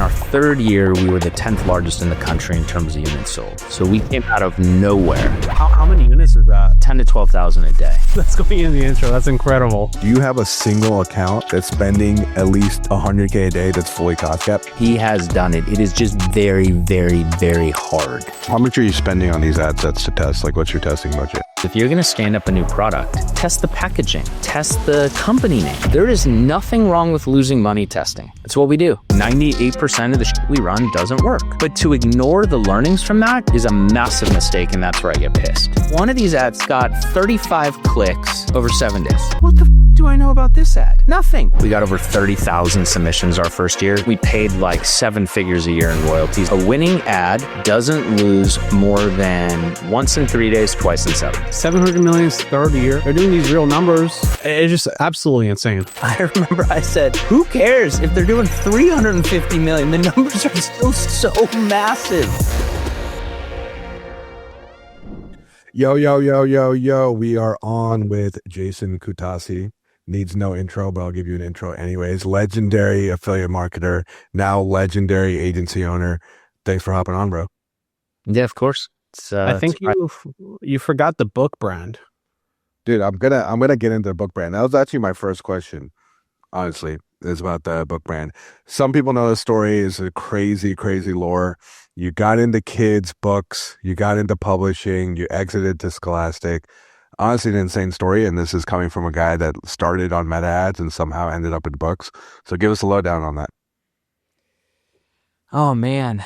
our third year, we were the 10th largest in the country in terms of units sold. So we came out of nowhere. How many units is that? 10 to 12,000 a day. That's going in the intro. That's incredible. Do you have a single account that's spending at least $100K a day that's fully cost capped? He has done it. It is just very, very, very hard. How much are you spending on these ad sets to test? Like, what's your testing budget? If you're going to stand up a new product, test the packaging, test the company name. There is nothing wrong with losing money testing. It's what we do. 98% of the shit we run doesn't work. But to ignore the learnings from that is a massive mistake, and that's where I get pissed. One of these ads got 35 clicks over 7 days. What the do I know about this ad? Nothing. We got over 30,000 submissions our first year. We paid like 7 figures a year in royalties. A winning ad doesn't lose more than once in 3 days, twice in 7. 700 million third year. They're doing these real numbers. It's just absolutely insane. I remember I said, who cares if they're doing 350 million? The numbers are still so massive. Yo. We are on with Jason Kutasi. Needs no intro, but I'll give you an intro anyways. Legendary affiliate marketer, now legendary agency owner. Thanks for hopping on, bro. Yeah, of course. I think you forgot the book brand. Dude, I'm gonna get into the book brand. That was actually my first question, honestly, is about the book brand. Some people know the story is a crazy lore. You got into kids' books, you got into publishing, you exited to Scholastic. Honestly, an insane story, and this is coming from a guy that started on meta ads and somehow ended up in books. So give us a lowdown on that. Oh man.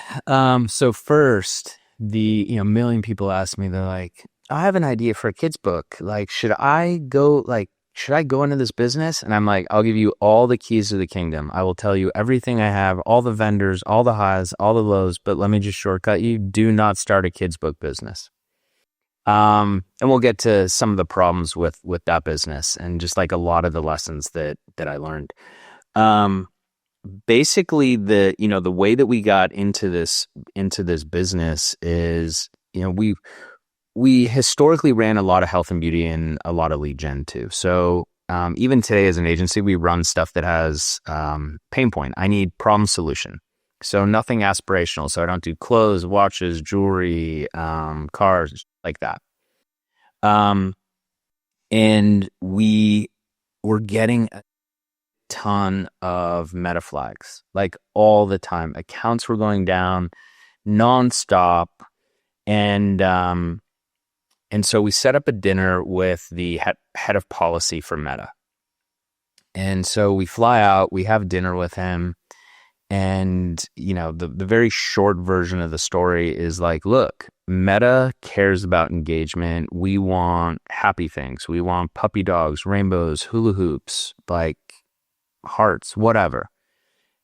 So first, million people ask me, they're like, I have an idea for a kid's book. Like, should I go into this business? And I'm like, I'll give you all the keys to the kingdom. I will tell you everything I have, all the vendors, all the highs, all the lows, but let me just shortcut you. Do not start a kid's book business. And we'll get to some of the problems with that business and just like a lot of the lessons that I learned. Basically the way that we got into this business is, we historically ran a lot of health and beauty and a lot of lead gen too. So, even today as an agency, we run stuff that has, pain point. I need problem solution. So nothing aspirational. So I don't do clothes, watches, jewelry, cars, like that. And we were getting a ton of meta flags, like all the time. Accounts were going down nonstop. And so we set up a dinner with the head of policy for Meta. And so we fly out, we have dinner with him. And, the very short version of the story is like, look, Meta cares about engagement. We want happy things. We want puppy dogs, rainbows, hula hoops, like hearts, whatever.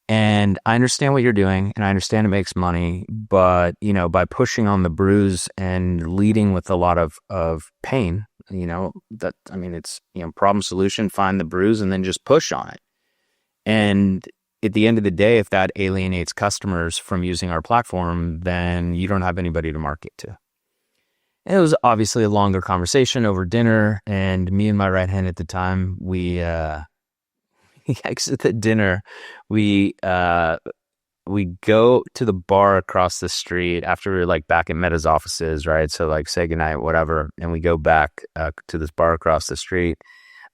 And I understand what you're doing and I understand it makes money, but, by pushing on the bruise and leading with a lot of pain, it's, problem solution, find the bruise and then just push on it. And at the end of the day, if that alienates customers from using our platform, then you don't have anybody to market to. And it was obviously a longer conversation over dinner, and me and my right hand at the time, we exit the dinner. We go to the bar across the street after we were like back at Meta's offices, right? So like say goodnight, whatever, and we go back to this bar across the street,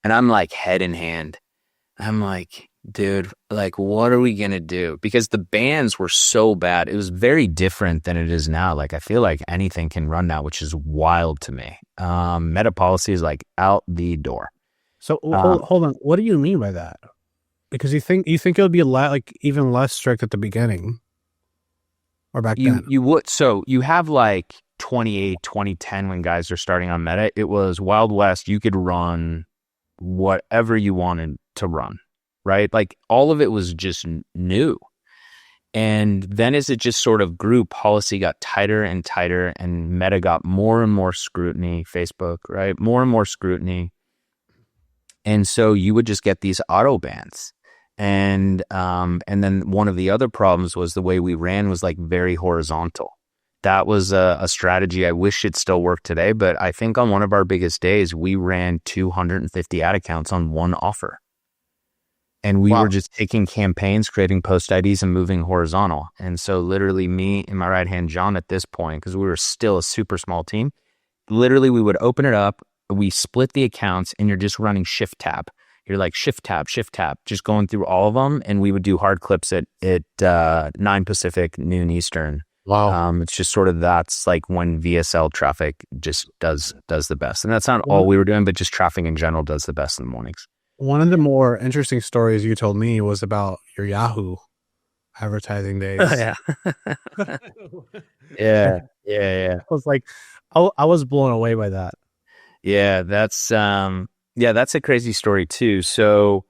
and I'm like head in hand. I'm like, dude, like, what are we going to do? Because the bans were so bad. It was very different than it is now. Like, I feel like anything can run now, which is wild to me. Meta policy is like out the door. So hold on. What do you mean by that? Because you think it would be even less strict at the beginning or back then? You would. So you have like 2010 when guys are starting on Meta. It was Wild West. You could run whatever you wanted to run, right? Like all of it was just new. And then as it just sort of grew, policy got tighter and tighter, and Meta got more and more scrutiny, Facebook, right? More and more scrutiny. And so you would just get these auto bans. And then one of the other problems was the way we ran was like very horizontal. That was a strategy I wish it still worked today, but I think on one of our biggest days, we ran 250 ad accounts on one offer. And we Wow. were just taking campaigns, creating post IDs and moving horizontal. And so literally me and my right hand, John, at this point, because we were still a super small team, literally we would open it up, we split the accounts, and you're just running shift tab. You're like shift tab, just going through all of them. And we would do hard clips at 9 Pacific, noon Eastern. Wow. It's just sort of, that's like when VSL traffic just does the best. And that's not all we were doing, but just traffic in general does the best in the mornings. One of the more interesting stories you told me was about your Yahoo advertising days. Yeah. Yeah. I was like, I was blown away by that. Yeah, that's a crazy story too. So,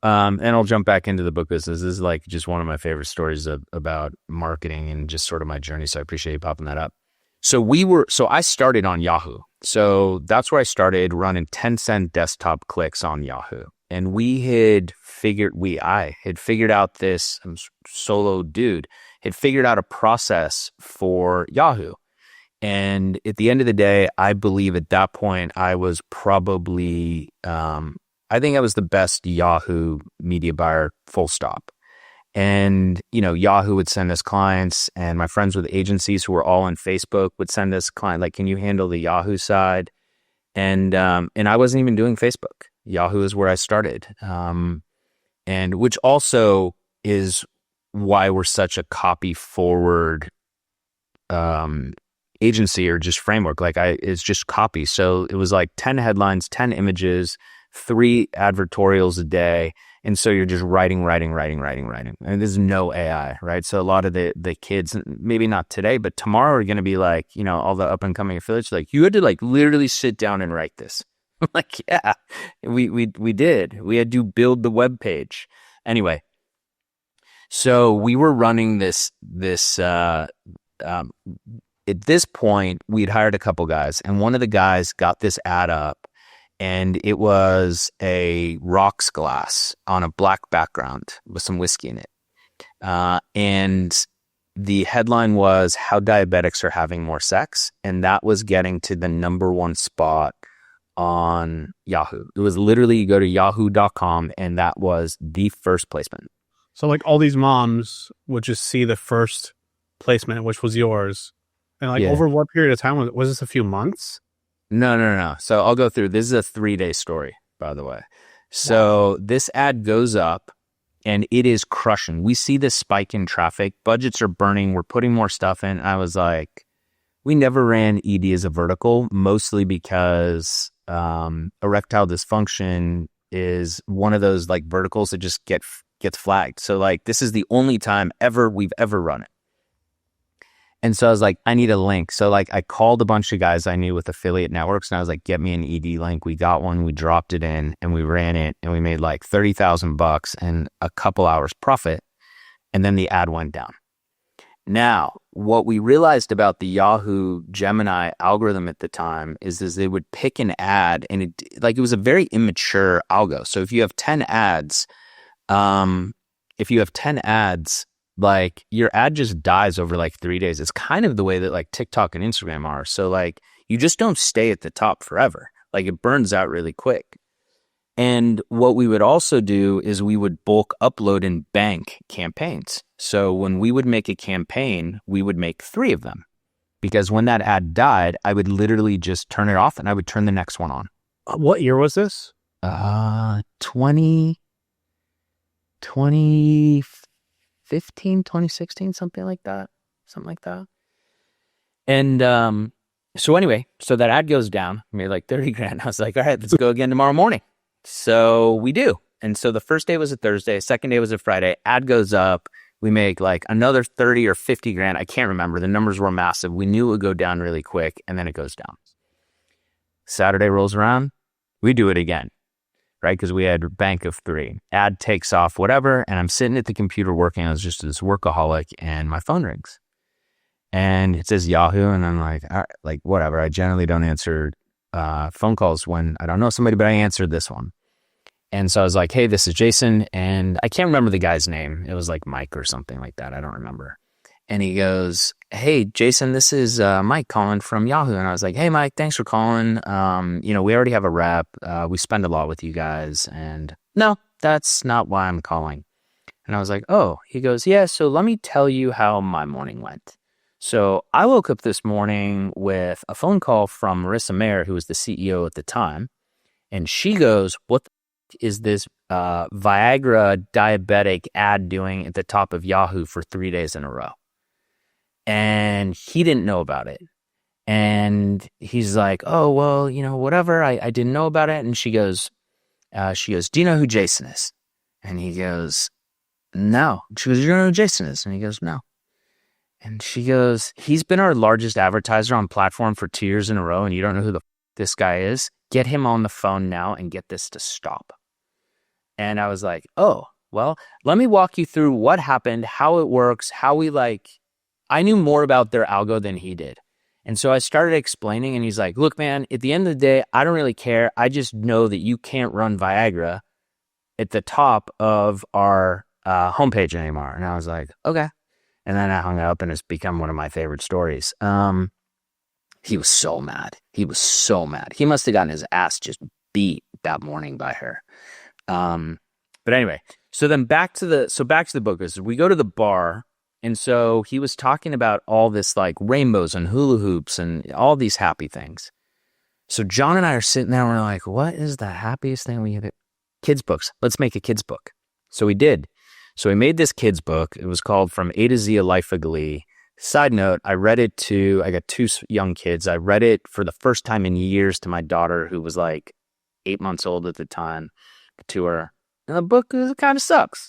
and I'll jump back into the book business. This is like just one of my favorite stories about marketing and just sort of my journey. So I appreciate you popping that up. So I started on Yahoo. So that's where I started running 10-cent desktop clicks on Yahoo. And I had figured out this solo dude had figured out a process for Yahoo. And at the end of the day, I believe at that point, I was probably, I think I was the best Yahoo media buyer, full stop. And, Yahoo would send us clients, and my friends with agencies who were all on Facebook would send us client, like, can you handle the Yahoo side? And I wasn't even doing Facebook. Yahoo is where I started. And which also is why we're such a copy forward, agency or just framework. It's just copy. So it was like 10 headlines, 10 images, 3 advertorials a day. And so you're just writing. And there's no AI, right? So a lot of the kids, maybe not today, but tomorrow are going to be like, all the up and coming affiliates, like, you had to like literally sit down and write this. I'm like, yeah, we did. We had to build the web page. Anyway, so we were running this, at this point, we'd hired a couple guys, and one of the guys got this ad up, and it was a rocks glass on a black background with some whiskey in it. And the headline was how diabetics are having more sex. And that was getting to the #1 spot on Yahoo. It was literally, you go to yahoo.com, and that was the first placement. So like all these moms would just see the first placement, which was yours. And over what period of time? Was this a few months? No. So I'll go through. This is a 3-day story, by the way. So This ad goes up, and it is crushing. We see this spike in traffic. Budgets are burning. We're putting more stuff in. I was like, we never ran ED as a vertical, mostly because erectile dysfunction is one of those like verticals that just gets flagged. So like, this is the only time we've ever run it. And so I was like, I need a link. So like, I called a bunch of guys I knew with affiliate networks, and I was like, get me an ED link. We got one, we dropped it in, and we ran it, and we made like $30,000 and a couple hours profit. And then the ad went down. Now, what we realized about the Yahoo Gemini algorithm at the time is they would pick an ad, and it was a very immature algo. So if you have 10 ads, like your ad just dies over like 3 days. It's kind of the way that like TikTok and Instagram are. So like you just don't stay at the top forever. Like it burns out really quick. And what we would also do is we would bulk upload and bank campaigns. So when we would make a campaign, we would make 3 of them, because when that ad died, I would literally just turn it off and I would turn the next one on. What year was this? 2016, something like that. And so anyway, so that ad goes down. I made like 30 grand. I was like, all right, let's go again tomorrow morning. So we do. And so the first day was a Thursday, second day was a Friday. Ad goes up. We make like another 30 or 50 grand. I can't remember. The numbers were massive. We knew it would go down really quick, and then it goes down. Saturday rolls around. We do it again, right? Because we had a bank of 3. Ad takes off, whatever. And I'm sitting at the computer working. I was just this workaholic, and my phone rings. And it says Yahoo. And I'm like, all right, like whatever. I generally don't answer phone calls when I don't know somebody, but I answered this one. And so I was like, hey, this is Jason. And I can't remember the guy's name. It was like Mike or something like that. I don't remember. And he goes, hey, Jason, this is Mike calling from Yahoo. And I was like, hey, Mike, thanks for calling. We already have a rep. We spend a lot with you guys. And no, that's not why I'm calling. And I was like, oh, he goes, yeah, so let me tell you how my morning went. So I woke up this morning with a phone call from Marissa Mayer, who was the CEO at the time. And she goes, what is this Viagra diabetic ad doing at the top of Yahoo for 3 days in a row? And he didn't know about it. And he's like, oh, well, whatever. I didn't know about it. And she goes, do you know who Jason is? And he goes, no. She goes, you don't know who Jason is? And he goes, no. And she goes, he's been our largest advertiser on platform for 2 years in a row, and you don't know who this guy is? Get him on the phone now and get this to stop. And I was like, oh, well, let me walk you through what happened, how it works, how we I knew more about their algo than he did. And so I started explaining, and he's like, look, man, at the end of the day, I don't really care. I just know that you can't run Viagra at the top of our homepage anymore. And I was like, okay. And then I hung up, and it's become one of my favorite stories. He was so mad. He was so mad. He must have gotten his ass just beat that morning by her. But anyway, so then back to the book. We go to the bar, and so he was talking about all this rainbows and hula hoops and all these happy things. So John and I are sitting there, and we're like, what is the happiest thing we have? Kids books. Let's make a kids book. So we did. So we made this kids book. It was called From A to Z, A Life of Glee. Side note, I got 2 young kids. I read it for the first time in years to my daughter, who was 8 months old at the time, to her. And the book kind of sucks.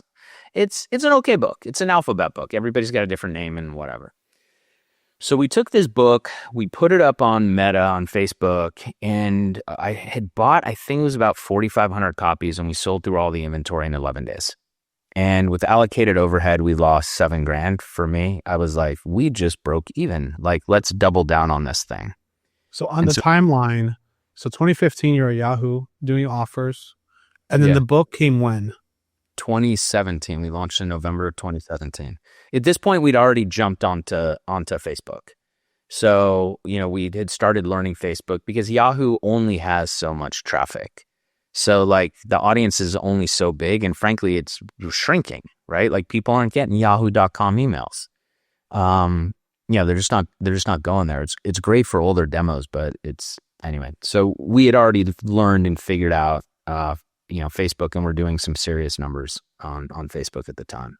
It's an okay book. It's an alphabet book. Everybody's got a different name and whatever. So we took this book, we put it up on Meta on Facebook, and I had bought, I think it was about 4,500 copies, and we sold through all the inventory in 11 days. And with allocated overhead, we lost $7,000 for me. I was like, we just broke even. Let's double down on this thing. So on the timeline, 2015, you're at Yahoo doing offers. And then the book came when? 2017. We launched in November of 2017. At this point, we'd already jumped onto Facebook. So, we had started learning Facebook because Yahoo only has so much traffic. So the audience is only so big, and frankly, it's shrinking, right? People aren't getting yahoo.com emails. They're just not going there. It's great for older demos, but anyway. So we had already learned and figured out, Facebook, and we're doing some serious numbers on Facebook at the time.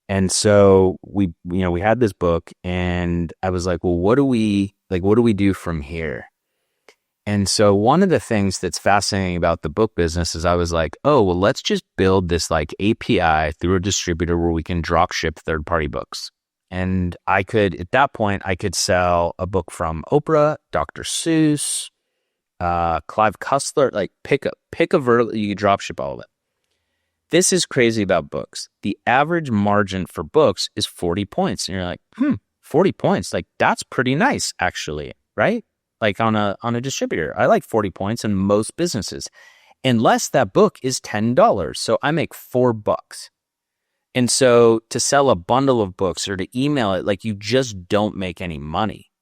And so we had this book, and I was like, well, what do we do from here? And so one of the things that's fascinating about the book business is I was like, oh, well, let's just build this API through a distributor where we can drop ship third-party books. And at that point, I could sell a book from Oprah, Dr. Seuss, Clive Cussler, pick a vertical, you could drop ship all of it. This is crazy about books. The average margin for books is 40 points. And you're like, 40 points. That's pretty nice, actually, right? On a distributor. I like 40 points in most businesses, unless that book is $10. So I make $4. And so to sell a bundle of books or to email it, you just don't make any money.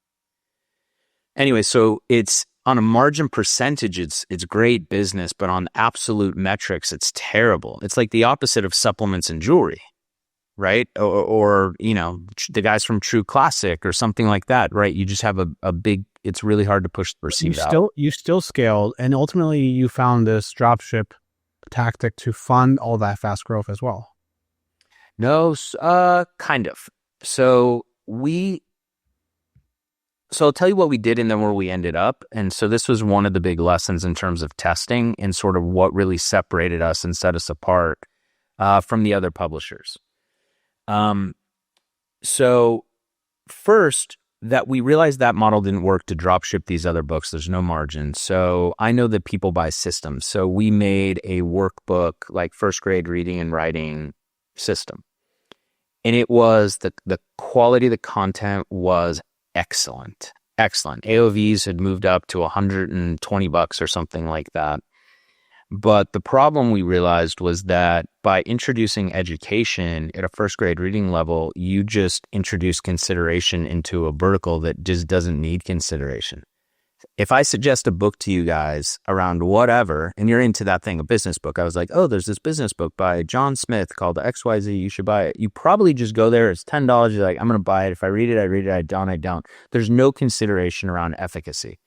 Anyway, so it's on a margin percentage, it's great business, but on absolute metrics, it's terrible. It's like the opposite of supplements and jewelry, right? Or the guys from True Classic or something like that, right? You just have a big, it's really hard to push the receipt out. You still scaled, and ultimately you found this dropship tactic to fund all that fast growth as well. No, kind of. So I'll tell you what we did and then where we ended up. And so this was one of the big lessons in terms of testing and sort of what really separated us and set us apart from the other publishers. So first, that we realized that model didn't work to drop ship these other books. There's no margin. So I know that people buy systems. So we made a workbook, first grade reading and writing system. And it was the quality of the content was excellent. AOVs had moved up to $120 or something like that. But the problem we realized was that by introducing education at a first grade reading level, you just introduce consideration into a vertical that just doesn't need consideration. if I suggest a book to you guys around whatever, and you're into that thing, a business book, I was like, oh, there's this business book by John Smith called XYZ. You should buy it. You probably just go there. It's $10. You're like, I'm going to buy it. If I read it, I read it. I don't, I don't. There's no consideration around efficacy.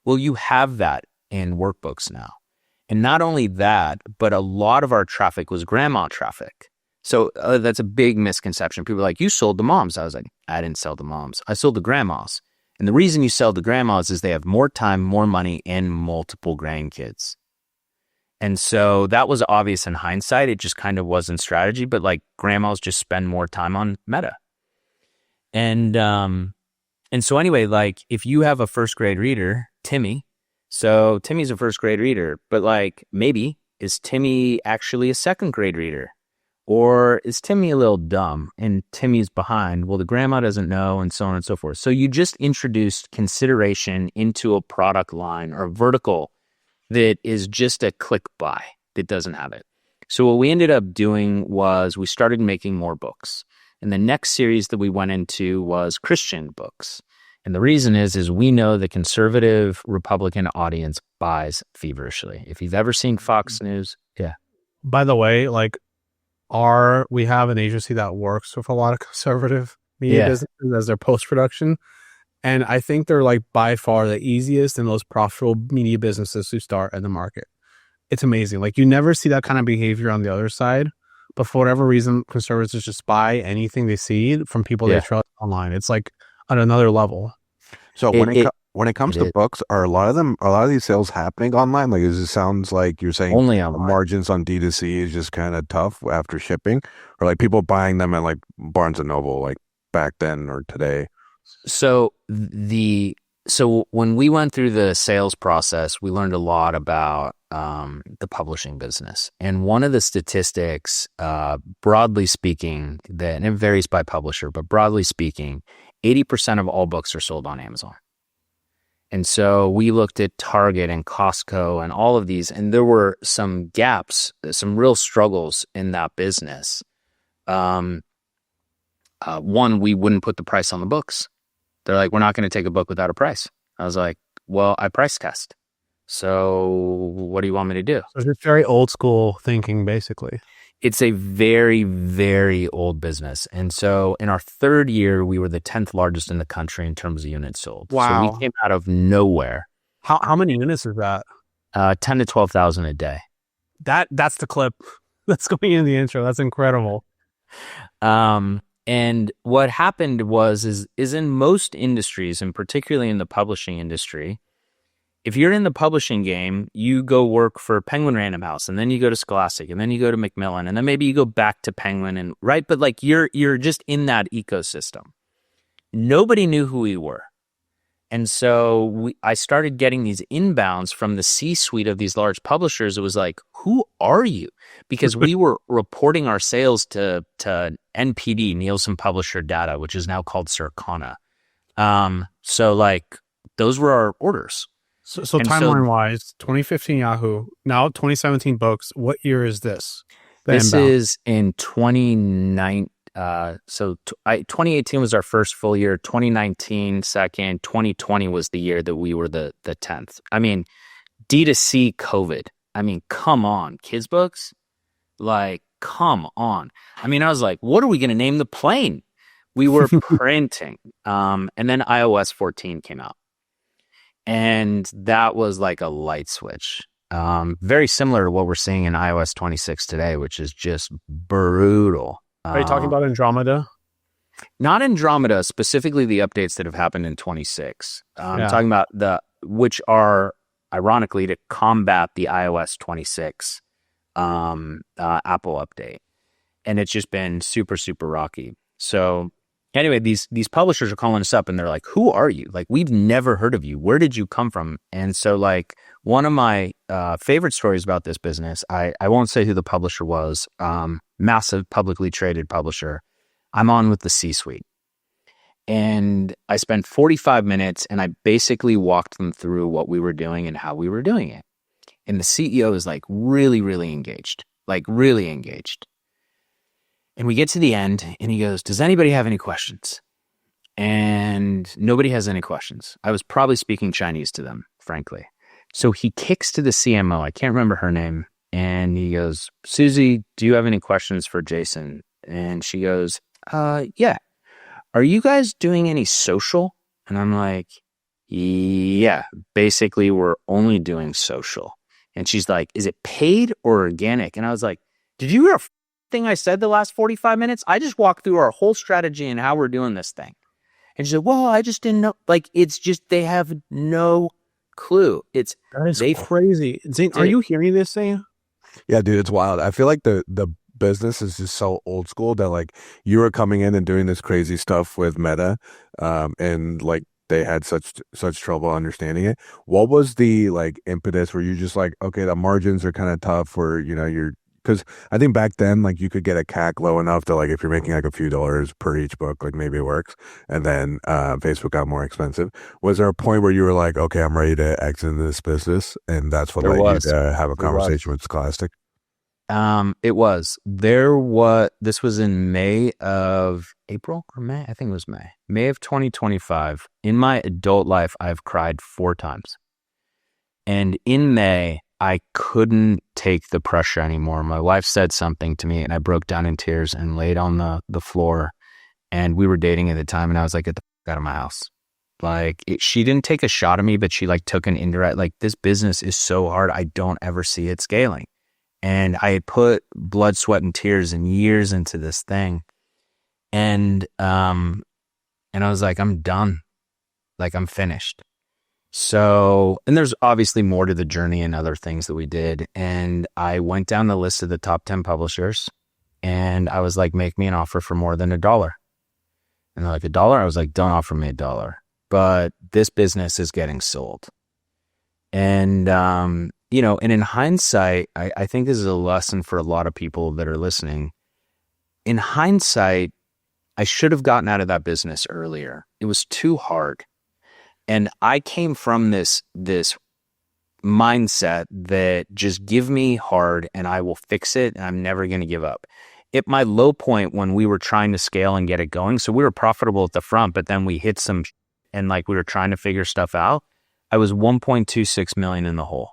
Well, you have that in workbooks now. And not only that, but a lot of our traffic was grandma traffic. So that's a big misconception. People are like, you sold the moms. I was like, I didn't sell the moms. I sold the grandmas. And the reason you sell the grandmas is they have more time, more money, and multiple grandkids. And so that was obvious in hindsight. It just kind of wasn't strategy, but like grandmas just spend more time on Meta. And so anyway, like if you have a first grade reader, Timmy, so Timmy's a first grade reader, but like maybe is Timmy actually a second grade reader? Or is Timmy a little dumb and Timmy's behind? Well, the grandma doesn't know, and so on and so forth. So you just introduced consideration into a product line or a vertical that is just a click buy that doesn't have it. So what we ended up doing was we started making more books. And the next series that we went into was Christian books. And the reason is we know the conservative Republican audience buys feverishly. If you've ever seen Fox News, yeah. By the way, like we have an agency that works with a lot of conservative media businesses as their post-production. And I think they're like by far the easiest and most profitable media businesses to start in the market. It's amazing. Like you never see that kind of behavior on the other side. But for whatever reason, conservatives just buy anything they see from people they trust online. It's like on another level. So when it comes to books, are a lot of these sales happening online? Like, it sounds like you're saying only online. Margins on D2C is just kind of tough after shipping, or like people buying them at like Barnes and Noble, like back then or today. So when we went through the sales process, we learned a lot about the publishing business. And one of the statistics, broadly speaking, and it varies by publisher, but broadly speaking, 80% of all books are sold on Amazon. And so we looked at Target and Costco and all of these, and there were some gaps, some real struggles in that business. One, we wouldn't put the price on the books. They're like, we're not going to take a book without a price. I was like, well, I price test. So what do you want me to do? So it's very old school thinking, basically. It's a very, very old business. And so in our third year, we were the 10th largest in the country in terms of units sold. Wow. So we came out of nowhere. How many units is that? 10 to 12,000 a day. That's the clip that's going in the intro. That's incredible. And what happened is in most industries, and particularly in the publishing industry, if you're in the publishing game, you go work for Penguin Random House, and then you go to Scholastic, and then you go to Macmillan, and then maybe you go back to Penguin, and right? But like you're just in that ecosystem. Nobody knew who we were. And so I started getting these inbounds from the C-suite of these large publishers. It was like, who are you? Because we were reporting our sales to NPD, Nielsen Publisher Data, which is now called Circana. So like those were our orders. So timeline-wise, 2015 Yahoo, now 2017 books. What year is this? This is in 2019. 2018 was our first full year. 2019 second. 2020 was the year that we were the 10th. I mean, D2C COVID. I mean, come on, kids books. Like, come on. I mean, I was like, what are we going to name the plane? We were printing. And then iOS 14 came out. And that was like a light switch. Very similar to what we're seeing in iOS 26 today, which is just brutal. Are you talking about Andromeda? Not Andromeda, specifically the updates that have happened in 26. I'm talking about which are ironically to combat the iOS 26 Apple update. And it's just been super, super rocky. So anyway, these publishers are calling us up and they're like, who are you? Like, we've never heard of you. Where did you come from? And so like one of my favorite stories about this business, I won't say who the publisher was, massive publicly traded publisher. I'm on with the C-suite. And I spent 45 minutes and I basically walked them through what we were doing and how we were doing it. And the CEO is like really, really engaged, like really engaged. And we get to the end and he goes, does anybody have any questions? and nobody has any questions. I was probably speaking Chinese to them, frankly. So he kicks to the CMO. I can't remember her name. And he goes, Susie, do you have any questions for Jason? And she goes, yeah. Are you guys doing any social? And I'm like, yeah, basically we're only doing social. And she's like, is it paid or organic? And I was like, did you hear a thing I said the last 45 minutes? I just walked through our whole strategy and how we're doing this thing. And she said, well, I just didn't know. Like, it's just, they have no clue. That is crazy. Zane, are you hearing this, Zane? Yeah, dude, it's wild. I feel like the business is just so old school that like you were coming in and doing this crazy stuff with Meta, and like they had such trouble understanding it. What was the like impetus? Were you just like, okay, the margins are kind of tough, or you're because I think back then like you could get a CAC low enough that like if you're making like a few dollars per each book, like maybe it works. And then Facebook got more expensive. Was there a point where you were like, okay, I'm ready to exit this business, and that's what led you to have a conversation with Scholastic? This was in April or May. I think it was May of 2025. In my adult life, I've cried 4 times. And in May, I couldn't take the pressure anymore. My wife said something to me and I broke down in tears and laid on the floor. And we were dating at the time and I was like, get the fuck out of my house. Like she didn't take a shot at me, but she like took an indirect, like this business is so hard. I don't ever see it scaling. And I had put blood, sweat, and tears and years into this thing. And I was like, I'm done. Like I'm finished. So, and there's obviously more to the journey and other things that we did. And I went down the list of the top 10 publishers and I was like, make me an offer for more than $1. And they're like, $1? I was like, don't offer me $1. But this business is getting sold. And, and in hindsight, I think this is a lesson for a lot of people that are listening. In hindsight, I should have gotten out of that business earlier. It was too hard. And I came from this mindset that just give me hard and I will fix it and I'm never going to give up. At my low point when we were trying to scale and get it going, so we were profitable at the front, but then we hit some and like we were trying to figure stuff out. I was 1.26 million in the hole.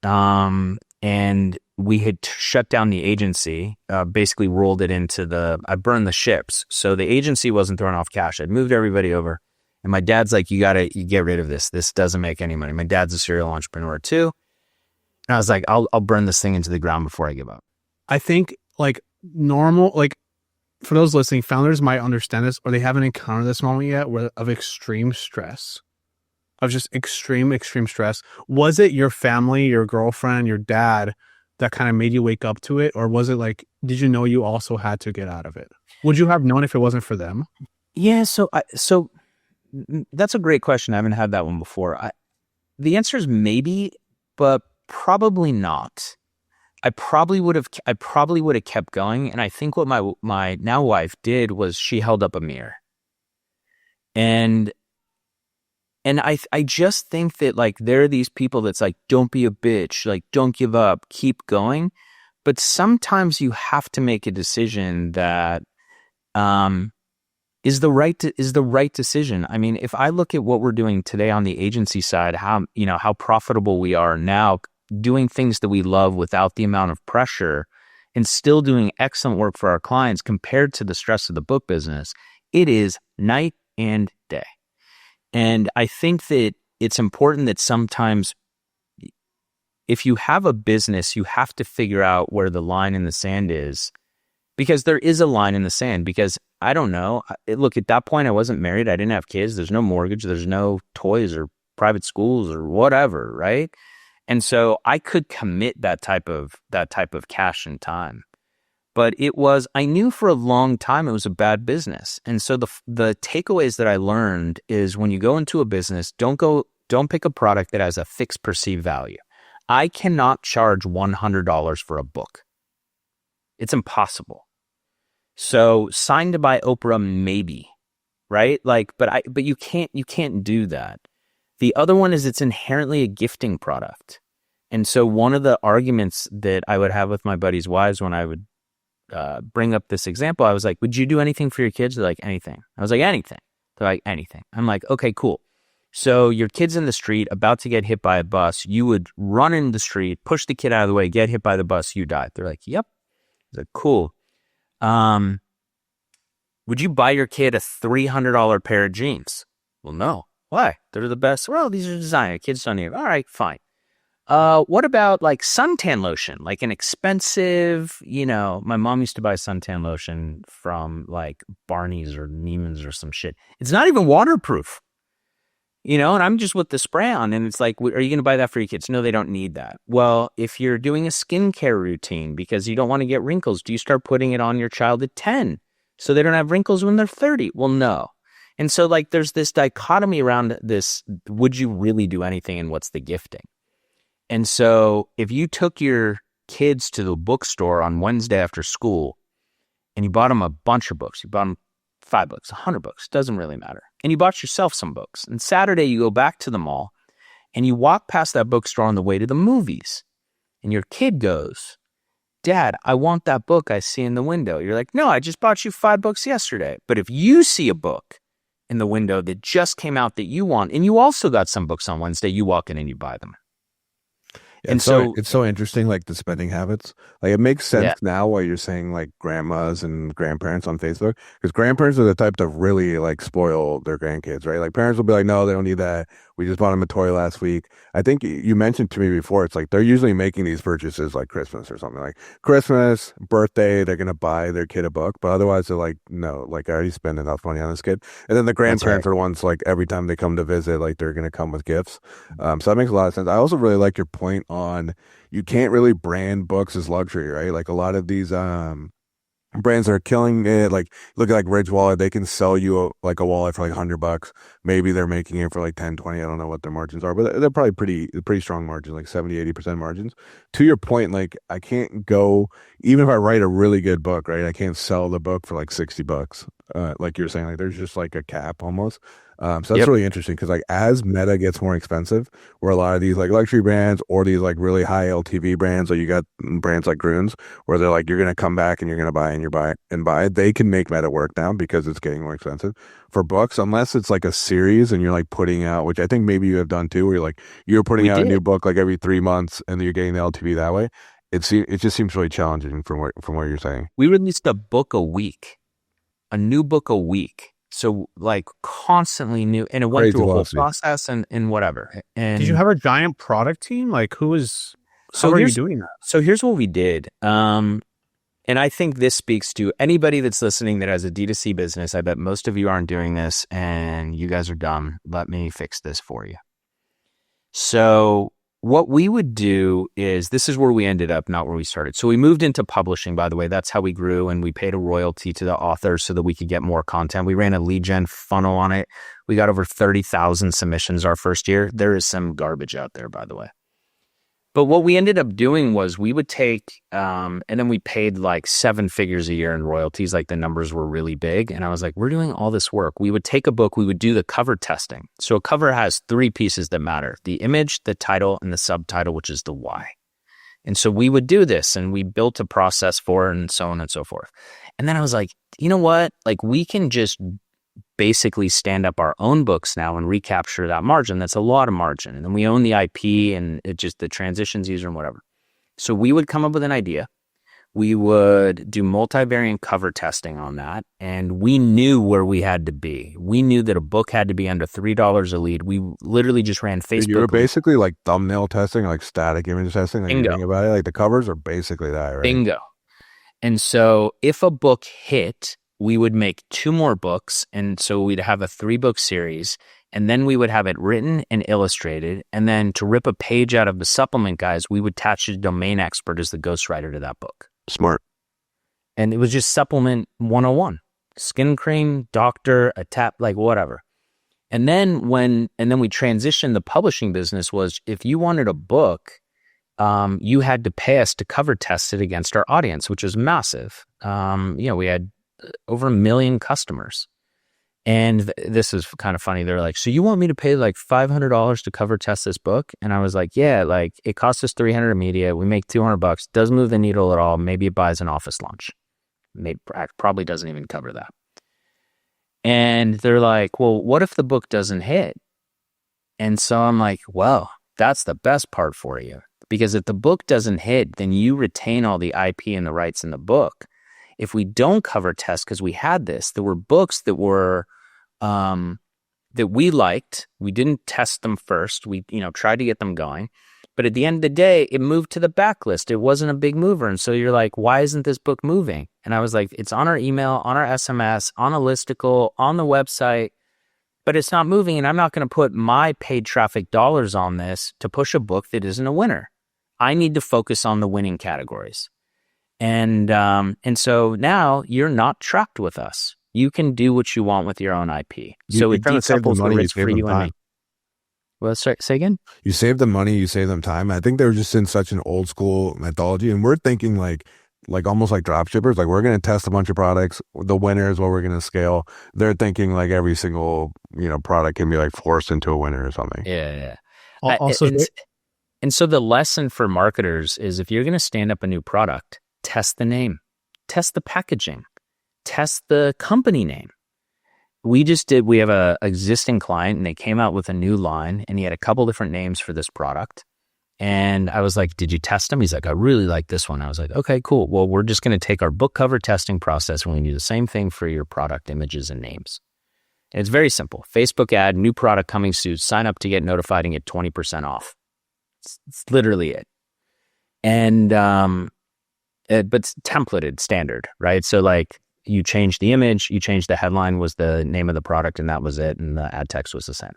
And we had shut down the agency, basically rolled it into I burned the ships. So the agency wasn't throwing off cash. I'd moved everybody over. And my dad's like, you get rid of this. This doesn't make any money. My dad's a serial entrepreneur too. And I was like, I'll burn this thing into the ground before I give up. I think like normal, like for those listening, founders might understand this or they haven't encountered this moment yet of extreme stress. Of just extreme stress. Was it your family, your girlfriend, your dad that kind of made you wake up to it? Or was it like, did you know you also had to get out of it? Would you have known if it wasn't for them? Yeah. So that's a great question. I haven't had that one before. The answer is maybe, but probably not. I probably would have kept going. And I think what my now wife did was she held up a mirror. And I just think that like there are these people that's like, don't be a bitch, like don't give up, keep going. But sometimes you have to make a decision that is the right decision. I mean, if I look at what we're doing today on the agency side, how profitable we are now, doing things that we love without the amount of pressure and still doing excellent work for our clients compared to the stress of the book business, it is night and day. And I think that it's important that sometimes if you have a business, you have to figure out where the line in the sand is, because there is a line in the sand. Because I don't know. Look, at that point, I wasn't married. I didn't have kids. There's no mortgage. There's no toys or private schools or whatever, right? And so I could commit that type of cash and time. But I knew for a long time it was a bad business. And so the takeaways that I learned is when you go into a business, don't pick a product that has a fixed perceived value. I cannot charge $100 for a book. It's impossible. So signed by Oprah, maybe, right? Like, but you can't do that. The other one is it's inherently a gifting product. And so one of the arguments that I would have with my buddies' wives when I would bring up this example. I was like, would you do anything for your kids? They're like, anything. I was like, anything. They're like, anything. I'm like, okay, cool. So your kid's in the street about to get hit by a bus. You would run in the street, push the kid out of the way, get hit by the bus, you die. They're like, yep. I was like, cool. Would you buy your kid a $300 pair of jeans? Well, no. Why? They're the best. Well, these are designer. Kids don't need it. All right, fine. What about like suntan lotion? Like an expensive, my mom used to buy suntan lotion from like Barney's or Neiman's or some shit. It's not even waterproof, and I'm just with the spray on, and it's like, are you going to buy that for your kids? No, they don't need that. Well, if you're doing a skincare routine because you don't want to get wrinkles, do you start putting it on your child at 10 so they don't have wrinkles when they're 30? Well, no. And so like there's this dichotomy around this, would you really do anything and what's the gifting? And so if you took your kids to the bookstore on Wednesday after school and you bought them a bunch of books, you bought them 5 books, 100 books, doesn't really matter. And you bought yourself some books. And Saturday you go back to the mall and you walk past that bookstore on the way to the movies. And your kid goes, Dad, I want that book I see in the window. You're like, no, I just bought you 5 books yesterday. But if you see a book in the window that just came out that you want, and you also got some books on Wednesday, you walk in and you buy them. Yeah, and so it's so interesting, like the spending habits. Like it makes sense now why you're saying like grandmas and grandparents on Facebook, because grandparents are the type to really like spoil their grandkids, right? Like parents will be like, no, they don't need that. We just bought them a toy last week. I think you mentioned to me before, it's like they're usually making these purchases like Christmas or something, like Christmas, birthday, they're going to buy their kid a book. But otherwise they're like, no, like I already spent enough money on this kid. And then the grandparents are the ones like every time they come to visit, like they're going to come with gifts. So that makes a lot of sense. I also really like your point on you can't really brand books as luxury, right? Like a lot of these brands are killing it. Like look at like Ridge Wallet, they can sell you like a wallet for like $100. Maybe they're making it for like 10, 20. I don't know what their margins are, but they're probably pretty strong margins, like 70-80% margins. To your point, like I can't go, even if I write a really good book, right? I can't sell the book for like $60. Like you're saying, like there's just like a cap almost. So that's really interesting because like as meta gets more expensive, where a lot of these like luxury brands or these like really high LTV brands, or you got brands like Groons, where they're like, you're going to come back and you're going to buy and buy, they can make meta work now because it's getting more expensive. For books, unless it's like a series and you're like putting out, which I think maybe you have done too, where you're like, you're putting out a new book like every 3 months and you're getting the LTV that way. It just seems really challenging from what you're saying. We released a book a week, a new book a week. So like constantly new, and it went through a whole process and whatever. And did you have a giant product team? Like how are you doing that? So here's what we did. And I think this speaks to anybody that's listening that has a D2C business. I bet most of you aren't doing this and you guys are dumb. Let me fix this for you. So what we would do is, this is where we ended up, not where we started. So we moved into publishing, by the way. That's how we grew, and we paid a royalty to the author so that we could get more content. We ran a lead gen funnel on it. We got over 30,000 submissions our first year. There is some garbage out there, by the way. But what we ended up doing was we would take, and then we paid like 7 figures a year in royalties. Like the numbers were really big. And I was like, we're doing all this work. We would take a book, we would do the cover testing. So a cover has 3 pieces that matter: the image, the title, and the subtitle, which is the why. And so we would do this, and we built a process for it, and so on and so forth. And then I was like, you know what? Like we can just basically stand up our own books now and recapture that margin. That's a lot of margin. And then we own the IP, and it just, the transitions easier and whatever. So we would come up with an idea. We would do multivariant cover testing on that. And we knew where we had to be. We knew that a book had to be under $3 a lead. We literally just ran Facebook. You were basically like thumbnail testing, like static image testing. Like Bingo. You think about it, like the covers are basically that, right? Bingo. And so if a book hit, we would make 2 more books. And so we'd have a 3-book series. And then we would have it written and illustrated. And then to rip a page out of the supplement, guys, we would attach a domain expert as the ghostwriter to that book. Smart. And it was just supplement 101. Skin cream, doctor, a tap, like whatever. And then we transitioned the publishing business was, if you wanted a book, you had to pay us to cover test it against our audience, which was massive. We had over 1 million customers. And this is kind of funny. They're like, so you want me to pay like $500 to cover test this book? And I was like, yeah, like it costs us $300 a media. We make $200. Doesn't move the needle at all. Maybe it buys an office lunch. probably doesn't even cover that. And they're like, well, what if the book doesn't hit? And so I'm like, well, that's the best part for you. Because if the book doesn't hit, then you retain all the IP and the rights in the book. If we don't cover tests, because we had this, there were books that were that we liked. We didn't test them first. We, tried to get them going. But at the end of the day, it moved to the backlist. It wasn't a big mover. And so you're like, why isn't this book moving? And I was like, it's on our email, on our SMS, on a listicle, on the website, but it's not moving. And I'm not going to put my paid traffic dollars on this to push a book that isn't a winner. I need to focus on the winning categories. And so now you're not tracked with us. You can do what you want with your own IP. So it decouples the risk for you and me. Well, sorry, say again? You save them money, you save them time. I think they're just in such an old school methodology, and we're thinking like almost like drop shippers. Like, we're going to test a bunch of products. The winner is what we're going to scale. They're thinking like every single product can be like forced into a winner or something. Yeah. Also, and so the lesson for marketers is, if you're going to stand up a new product, test the name, test the packaging, test the company name. We have a existing client, and they came out with a new line, and he had a couple different names for this product. And I was like, did you test them? He's like, I really like this one. I was like, okay, cool. Well, we're just going to take our book cover testing process, and we do the same thing for your product images and names. And it's very simple. Facebook ad, new product coming soon, sign up to get notified and get 20% off. It's literally it. And, but it's templated standard, right? So like, you change the image, you change the headline was the name of the product, and that was it. And the ad text was the same.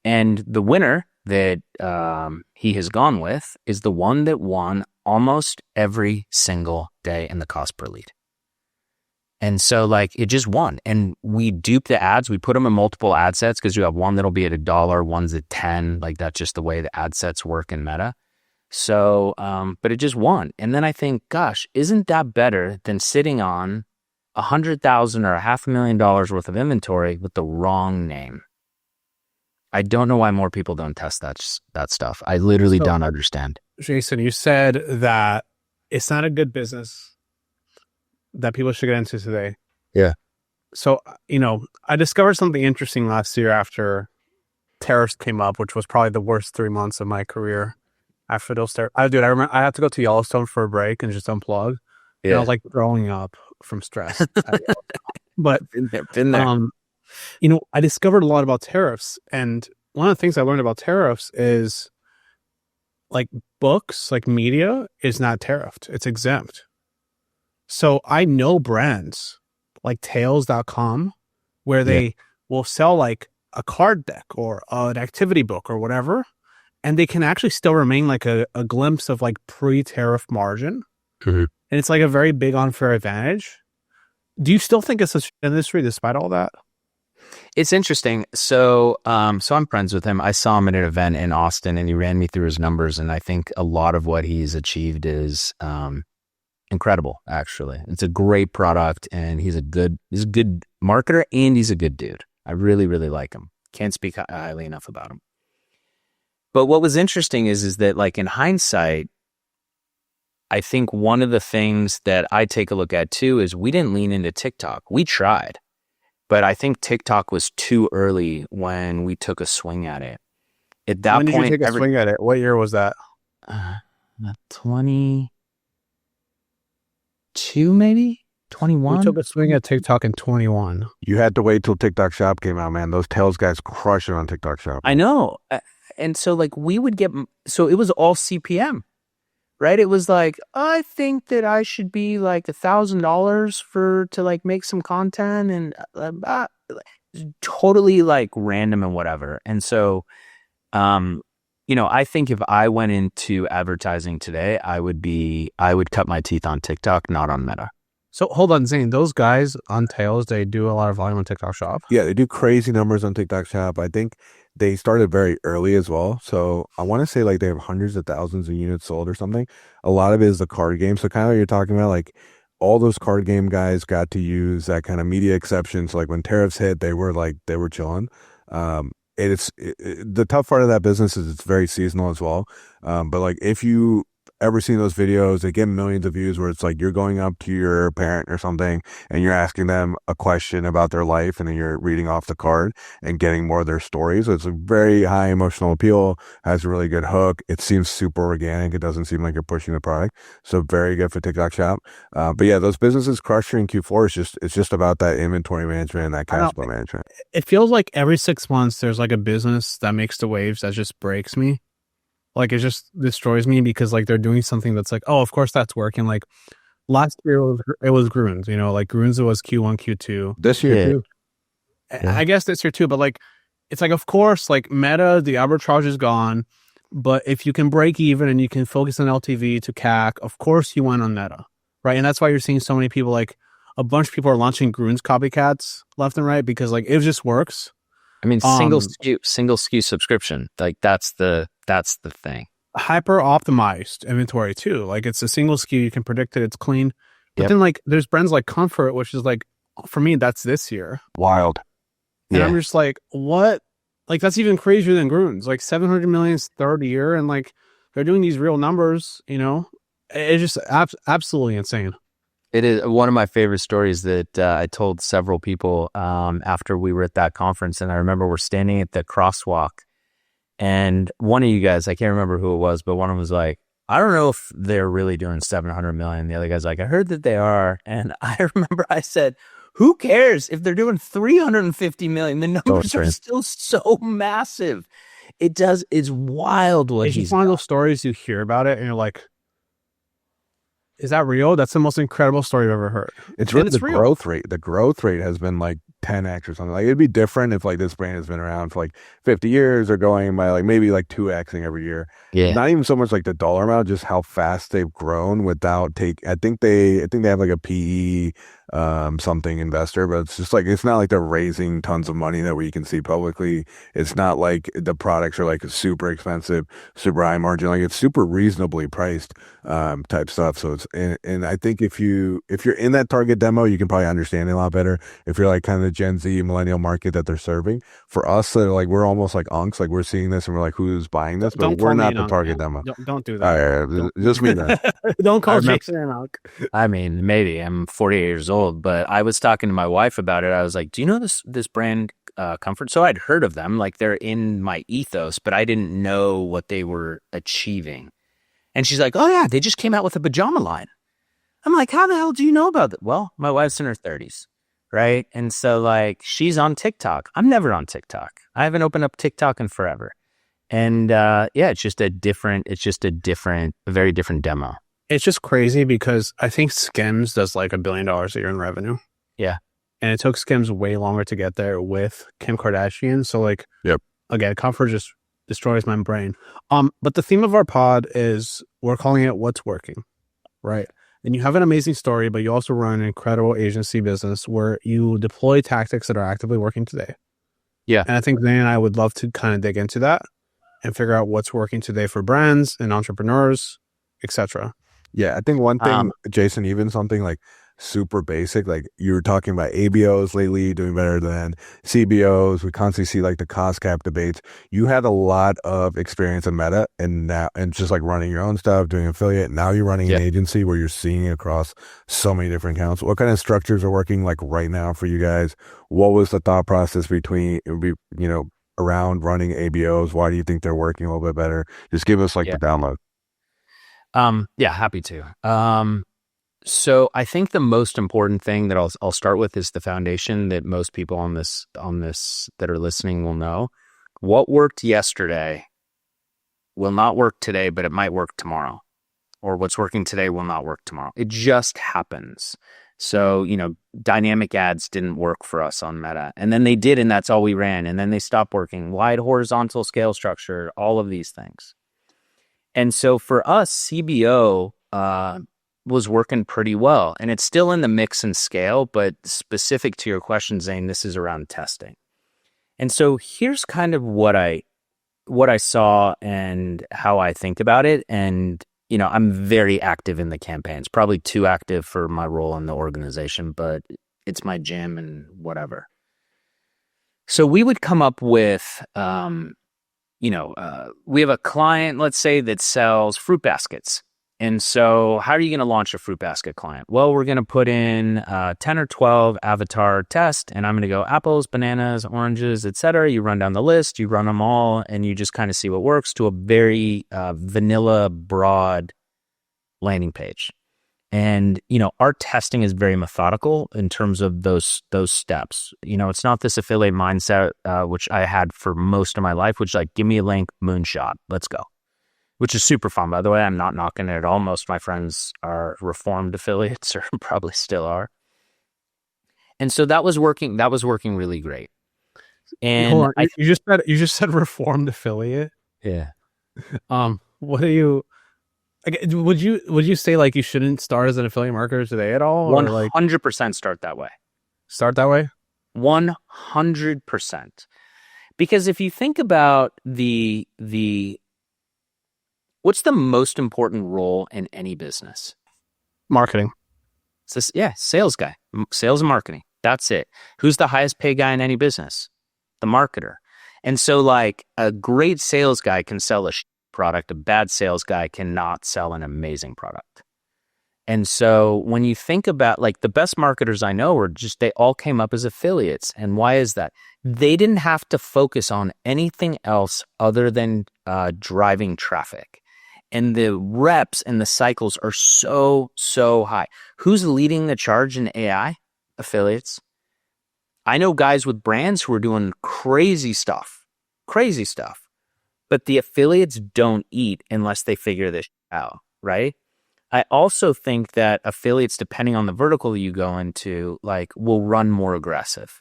And the winner that he has gone with is the one that won almost every single day in the cost per lead. And so like, it just won. And we dupe the ads. We put them in multiple ad sets, because you have one that'll be at $1, one's at 10. Like, that's just the way the ad sets work in Meta. So, but it just won. And then I think, gosh, isn't that better than sitting on $100,000 or $500,000 worth of inventory with the wrong name? I don't know why more people don't test that stuff. I literally don't understand. Jason, you said that it's not a good business that people should get into today. Yeah. So, I discovered something interesting last year after tariffs came up, which was probably the worst 3 months of my career. After those tariffs, I remember I had to go to Yellowstone for a break and just unplug. Yeah. And I was like throwing up from stress. But been there. I discovered a lot about tariffs, and one of the things I learned about tariffs is like books, like media is not tariffed. It's exempt. So I know brands like tails.com where they will sell like a card deck or an activity book or whatever, and they can actually still remain like a glimpse of like pre-tariff margin. Mm-hmm. And it's like a very big unfair advantage. Do you still think it's an industry despite all that? It's interesting. So I'm friends with him. I saw him at an event in Austin, and he ran me through his numbers. And I think a lot of what he's achieved is incredible, actually. It's a great product, and he's a good marketer, and he's a good dude. I really, really like him. Can't speak highly enough about him. But what was interesting is that, like, in hindsight, I think one of the things that I take a look at too is we didn't lean into TikTok. We tried, but I think TikTok was too early when we took a swing at it. At that point, when did you take a swing at it? What year was that? 22, maybe 21. We took a swing at TikTok in 21. You had to wait till TikTok Shop came out, man. Those Tails guys crush it on TikTok Shop. I know, and so like we would get. So it was all CPM. Right? It was like, I think that I should be like $1,000 to like make some content, and totally like random and whatever. And so, I think if I went into advertising today, I would cut my teeth on TikTok, not on Meta. So hold on, Zane, those guys on Tails, they do a lot of volume on TikTok Shop? Yeah, they do crazy numbers on TikTok Shop. I think they started very early as well. So I want to say like they have hundreds of thousands of units sold or something. A lot of it is the card game. So kind of what you're talking about, like all those card game guys got to use that kind of media exception. So like when tariffs hit, they were chilling. The tough part of that business is it's very seasonal as well. But like if you ever seen those videos, they get millions of views where it's like you're going up to your parent or something and you're asking them a question about their life and then you're reading off the card and getting more of their stories. So it's a very high emotional appeal, has a really good hook. It seems super organic. It doesn't seem like you're pushing the product. So very good for TikTok Shop. But yeah, those businesses crushing in Q4 it's just about that inventory management and that cash flow management. It feels like every 6 months there's like a business that makes the waves that just breaks me. Like it just destroys me because like they're doing something that's like, oh, of course that's working. Like last year it was Grunes, you know, like Grunes was Q1, Q2. This year too. I guess this year too, but like it's like of course like Meta, the arbitrage is gone, but if you can break even and you can focus on LTV to CAC, of course you went on Meta, right? And that's why you're seeing so many people, like a bunch of people are launching Grunes copycats left and right because like it just works. I mean, single SKU subscription, like that's the thing. Hyper optimized inventory too. Like it's a single SKU, you can predict it, it's clean. But then like there's brands like Comfort, which is like for me that's this year. Wild. And I'm just like, what? Like that's even crazier than Grunes. Like 700 million is third year, and like they're doing these real numbers. You know, it's just absolutely insane. It is one of my favorite stories that I told several people after we were at that conference. And I remember we're standing at the crosswalk and one of you guys, I can't remember who it was, but one of them was like, I don't know if they're really doing 700 million. The other guy's like, I heard that they are. And I remember I said, who cares if they're doing 350 million? The numbers are still so massive. It's wild what he's just one of those stories you hear about it and you're like, is that real? That's the most incredible story I've ever heard. It's really the growth rate. The growth rate has been like 10x or something. Like it'd be different if like this brand has been around for like 50 years or going by like maybe like 2xing every year. Yeah. Not even so much like the dollar amount, just how fast they've grown without I think they have like a PE something investor, but it's just like it's not like they're raising tons of money that we can see publicly. It's not like the products are like super expensive, super high margin, like it's super reasonably priced type stuff. So it's and I think if you're in that target demo, you can probably understand it a lot better. If you're like kind of the Gen Z millennial market that they're serving. For us, like we're almost like unks, like we're seeing this and we're like, who's buying this? But we're not the target demo. Don't do that. All right, just me then. Don't call Jason an unk. I mean, maybe I'm 48 years old, but I was talking to my wife about it. I was like, do you know this brand Comfort? So I'd heard of them, like they're in my ethos, but I didn't know what they were achieving. And she's like, oh yeah, they just came out with a pajama line. I'm like, how the hell do you know about that? Well, my wife's in her 30s, right? And so like she's on TikTok. I'm never on TikTok. I haven't opened up TikTok in forever. And it's just a very different demo. It's just crazy because I think Skims does like $1 billion a year in revenue. Yeah. And it took Skims way longer to get there with Kim Kardashian. So like, again, Comfort just destroys my brain. But the theme of our pod is we're calling it What's Working, right? And you have an amazing story, but you also run an incredible agency business where you deploy tactics that are actively working today. Yeah. And I think Zane and I would love to kind of dig into that and figure out what's working today for brands and entrepreneurs, etc. Yeah, I think one thing, Jason, even something like super basic, like you were talking about ABOs lately doing better than CBOs. We constantly see like the cost cap debates. You had a lot of experience in Meta and just like running your own stuff, doing affiliate. Now you're running an agency where you're seeing it across so many different accounts. What kind of structures are working like right now for you guys? What was the thought process around running ABOs? Why do you think they're working a little bit better? Just give us like the download. Happy to. So I think the most important thing that I'll start with is the foundation that most people on this that are listening will know. What worked yesterday will not work today, but it might work tomorrow. Or what's working today will not work tomorrow. It just happens. So, dynamic ads didn't work for us on Meta. And then they did, and that's all we ran. And then they stopped working. Wide horizontal scale structure, all of these things. And so for us, CBO was working pretty well. And it's still in the mix and scale, but specific to your question, Zane, this is around testing. And so here's kind of what I saw and how I think about it. And, I'm very active in the campaigns, probably too active for my role in the organization, but it's my gym and whatever. So we would come up with, we have a client, let's say, that sells fruit baskets. And so how are you going to launch a fruit basket client? Well, we're going to put in 10 or 12 avatar test, and I'm going to go apples, bananas, oranges, etc. You run down the list, you run them all, and you just kind of see what works to a very vanilla, broad landing page. And, our testing is very methodical in terms of those steps. It's not this affiliate mindset, which I had for most of my life, which like, give me a link, moonshot, let's go. Which is super fun, by the way. I'm not knocking it at all. Most of my friends are reformed affiliates, or probably still are. And so that was working. That was working really great. And hold on, you just said reformed affiliate. Yeah. What are you? Would you say like you shouldn't start as an affiliate marketer today at all? 100% start that way. Start that way. 100%. Because if you think about what's the most important role in any business? Marketing. So, sales guy, sales and marketing. That's it. Who's the highest paid guy in any business? The marketer. And so like a great sales guy can sell a product. A bad sales guy cannot sell an amazing product. And so when you think about like the best marketers I know they all came up as affiliates. And why is that? They didn't have to focus on anything else other than driving traffic. And the reps and the cycles are so, so high. Who's leading the charge in AI? Affiliates. I know guys with brands who are doing crazy stuff. But the affiliates don't eat unless they figure this out, right? I also think that affiliates, depending on the vertical you go into, like will run more aggressive.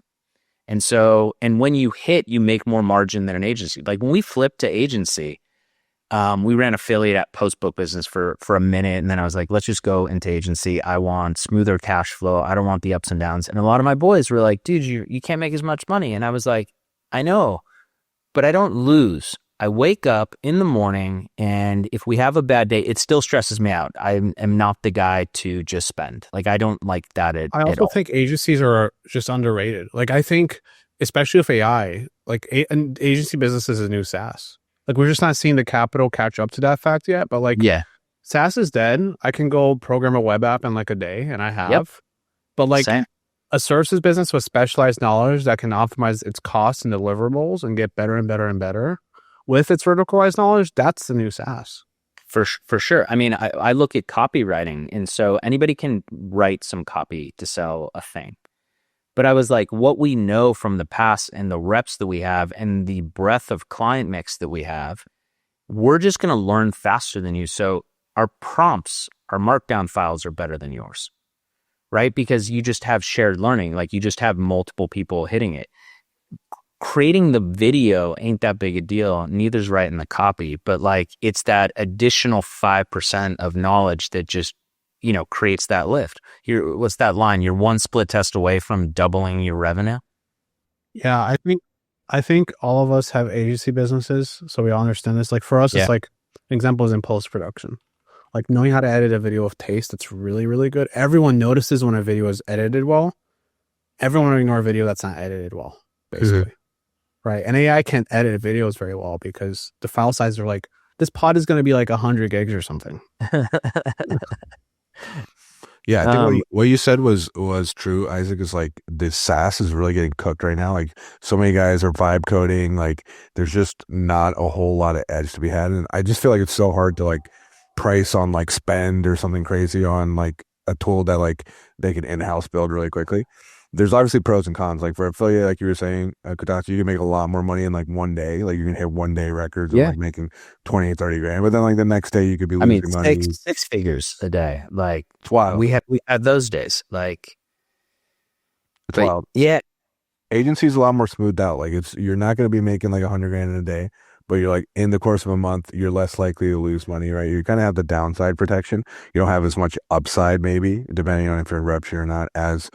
And when you hit, you make more margin than an agency. Like when we flipped to agency, we ran affiliate at Postbook Business for a minute. And then I was like, let's just go into agency. I want smoother cash flow. I don't want the ups and downs. And a lot of my boys were like, dude, you can't make as much money. And I was like, I know, but I don't lose. I wake up in the morning, and if we have a bad day, it still stresses me out. I am not the guy to just spend. Like, I don't like that at all. I also think agencies are just underrated. Like, I think, especially with AI, like an agency business is a new SaaS. Like, we're just not seeing the capital catch up to that fact yet. But like, SaaS is dead. I can go program a web app in like a day, and I have. Yep. But like a services business with specialized knowledge that can optimize its costs and deliverables and get better and better and better with its verticalized knowledge, that's the new SaaS. For sure. I mean, I look at copywriting, and so anybody can write some copy to sell a thing. But I was like, what we know from the past and the reps that we have and the breadth of client mix that we have, we're just going to learn faster than you. So our prompts, our markdown files are better than yours, right? Because you just have shared learning. Like you just have multiple people hitting it. Creating the video ain't that big a deal. Neither's writing the copy, but like it's that additional 5% of knowledge that just, creates that lift. What's that line? You're one split test away from doubling your revenue. Yeah, I think all of us have agency businesses, so we all understand this. Like for us, it's like an example is in post-production. Like knowing how to edit a video with taste, that's really, really good. Everyone notices when a video is edited well. Everyone will ignore a video that's not edited well, basically. Mm-hmm. Right. And AI can't edit videos very well because the file sizes are like, this pod is going to be like 100 gigs or something. Yeah, I think what you said was true, Isaac, is like this SaaS is really getting cooked right now. Like so many guys are vibe coding. Like there's just not a whole lot of edge to be had. And I just feel like it's so hard to like price on like spend or something crazy on like a tool that like they can in-house build really quickly. There's obviously pros and cons. Like for affiliate, like you were saying, Kutasi, you can make a lot more money in like one day. Like you can hit one day records of like making 20, 30 grand. But then like the next day you could be losing money. Six figures a day. Like it's wild. We had those days. Like it's wild. Yeah. Agency's a lot more smoothed out. Like you're not going to be making like 100 grand in a day, but you're like in the course of a month, you're less likely to lose money, right? You kind of have the downside protection. You don't have as much upside, maybe, depending on if you're in rep share or not, as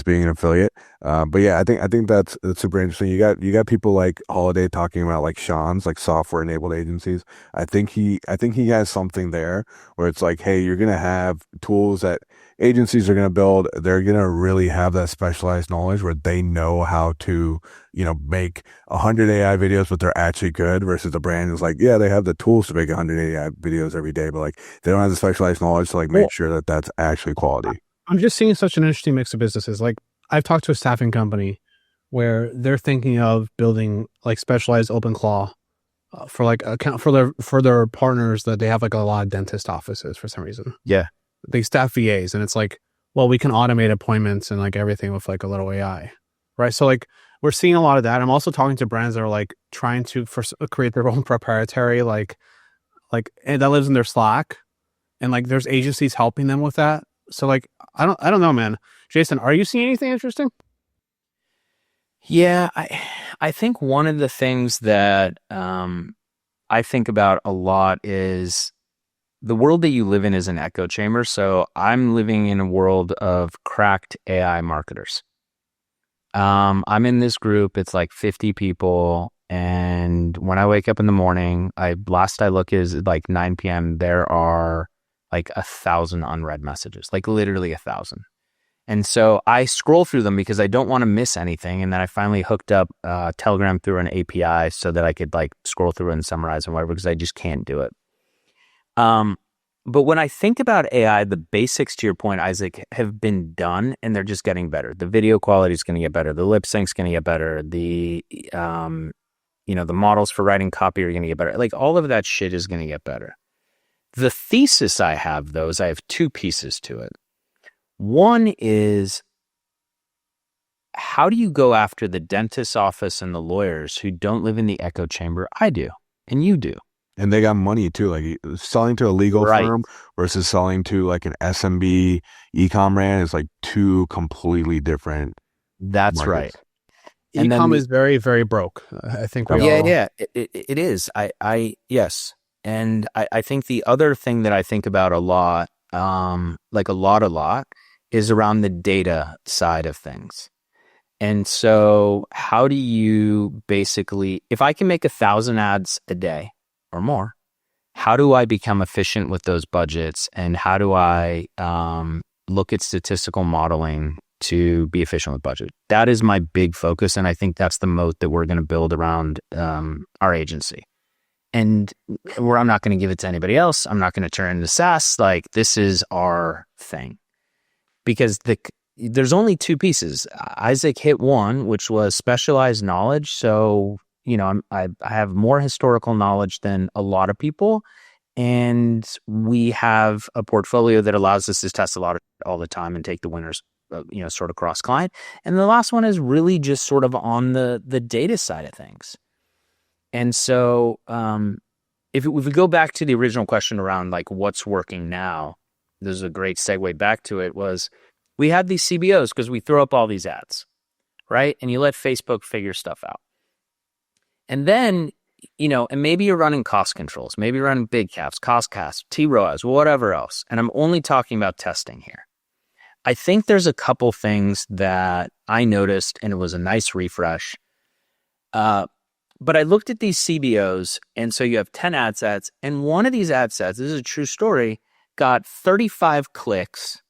being an affiliate. But yeah, I think that's super interesting. You got people like Holiday talking about like Sean's like software enabled agencies. I think he has something there where it's like, hey, you're gonna have tools that agencies are gonna build. They're gonna really have that specialized knowledge where they know how to, make 100 AI videos, but they're actually good. Versus the brand is like, yeah, they have the tools to make 100 AI videos every day, but like they don't have the specialized knowledge to like Well, make sure that that's actually quality. I'm just seeing such an interesting mix of businesses. Like I've talked to a staffing company where they're thinking of building like specialized open claw for like account for their partners that they have like a lot of dentist offices for some reason. Yeah. They staff VAs and it's like, well, we can automate appointments and like everything with like a little AI, right? So like we're seeing a lot of that. I'm also talking to brands that are like trying to create their own proprietary and that lives in their Slack, and like there's agencies helping them with that. So like I don't know, man. Jason, are you seeing anything interesting? Yeah, I think one of the things that I think about a lot is the world that you live in is an echo chamber. So I'm living in a world of cracked AI marketers. I'm in this group. It's like 50 people. And when I wake up in the morning, last I look is like 9 p.m. There are like 1,000 unread messages, like literally 1,000. And so I scroll through them because I don't want to miss anything. And then I finally hooked up Telegram through an API so that I could like scroll through and summarize and whatever, because I just can't do it. But when I think about AI, the basics, to your point, Isaac, have been done and they're just getting better. The video quality is going to get better. The lip sync's going to get better. The models for writing copy are going to get better. Like all of that shit is going to get better. The thesis I have, though, is I have two pieces to it. One is, how do you go after the dentist's office and the lawyers who don't live in the echo chamber? I do, and you do. And they got money too, like selling to a legal firm versus selling to like an SMB e-com brand is like two completely different. That's markets. Right. E-com is very, very broke. I think we all... Yeah, it is. Yes. And I think the other thing that I think about a lot, like a lot, is around the data side of things. And so how do you basically, if I can make 1,000 ads a day or more, how do I become efficient with those budgets? And how do I look at statistical modeling to be efficient with budget? That is my big focus. And I think that's the moat that we're going to build around our agency. And where I'm not going to give it to anybody else. I'm not going to turn into SaaS. Like, this is our thing. Because there's only two pieces. Isaac hit one, which was specialized knowledge. So, I have more historical knowledge than a lot of people. And we have a portfolio that allows us to test a lot all the time and take the winners, sort of cross client. And the last one is really just sort of on the data side of things. And so if we go back to the original question around like what's working now, there's a great segue back to it, was we had these CBOs because we throw up all these ads, right? And you let Facebook figure stuff out. And then, and maybe you're running cost controls, maybe you're running big caps, cost caps, TROAS, whatever else. And I'm only talking about testing here. I think there's a couple things that I noticed, and it was a nice refresh. But I looked at these CBOs, and so you have 10 ad sets, and one of these ad sets, this is a true story, got 35 clicks